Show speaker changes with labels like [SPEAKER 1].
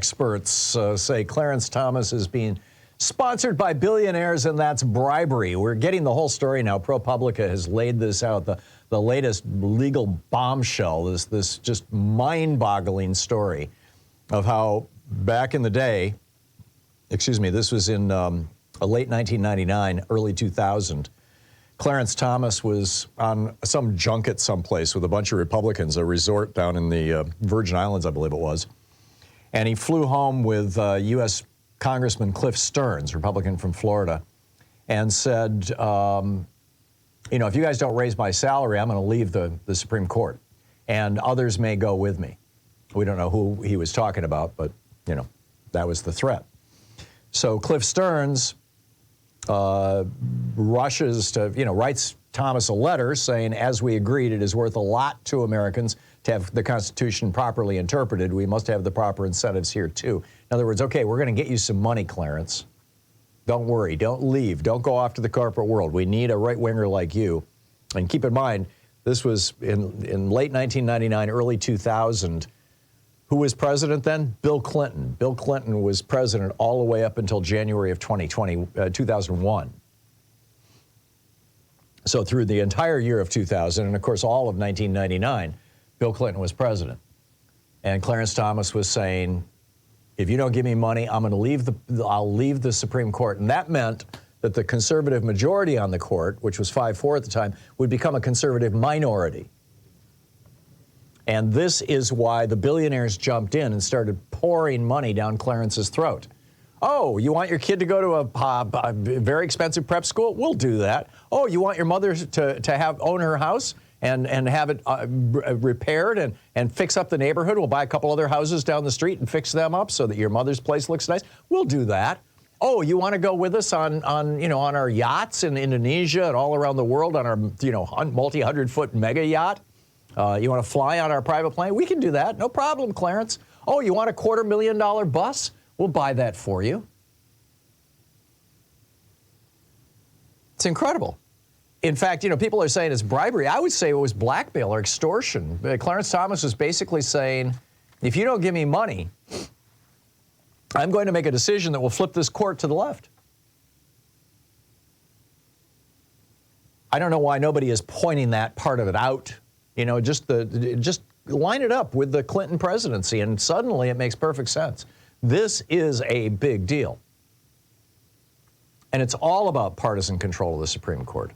[SPEAKER 1] experts say Clarence Thomas is being sponsored by billionaires, and that's bribery. We're getting the whole story now. ProPublica has laid this out, the latest legal bombshell, this just mind-boggling story of how back in the day, this was in late 1999, early 2000, Clarence Thomas was on some junket someplace with a bunch of Republicans, a resort down in the Virgin Islands, I believe it was. And he flew home with U.S. Congressman Cliff Stearns, Republican from Florida, and said, you know, if you guys don't raise my salary, I'm going to leave the Supreme Court, and others may go with me. We don't know who he was talking about, but, you know, that was the threat. So Cliff Stearns rushes to, writes Thomas a letter saying, as we agreed, it is worth a lot to Americans to have the Constitution properly interpreted. We must have the proper incentives here, too. In other words, okay, we're going to get you some money, Clarence. Don't worry. Don't leave. Don't go off to the corporate world. We need a right-winger like you. And keep in mind, this was in late 1999, early 2000. Who was president then? Bill Clinton. Bill Clinton was president all the way up until January of 2001. So through the entire year of 2000, and of course all of 1999, Bill Clinton was president. And Clarence Thomas was saying, if you don't give me money, I'm going to I'll leave the Supreme Court. And that meant that the conservative majority on the court, which was 5-4 at the time, would become a conservative minority. And this is why the billionaires jumped in and started pouring money down Clarence's throat. Oh, you want your kid to go to a very expensive prep school? We'll do that. Oh, you want your mother to own her house and have it repaired and fix up the neighborhood? We'll buy a couple other houses down the street and fix them up so that your mother's place looks nice. We'll do that. Oh, you want to go with us on our yachts in Indonesia and all around the world on our multi-100-foot mega yacht? You want to fly on our private plane? We can do that. No problem, Clarence. Oh, you want a $250,000 bus? We'll buy that for you. It's incredible. In fact, people are saying it's bribery. I would say it was blackmail or extortion. Clarence Thomas was basically saying, if you don't give me money, I'm going to make a decision that will flip this court to the left. I don't know why nobody is pointing that part of it out. Just line it up with the Clinton presidency, and suddenly it makes perfect sense. This is a big deal. And it's all about partisan control of the Supreme Court.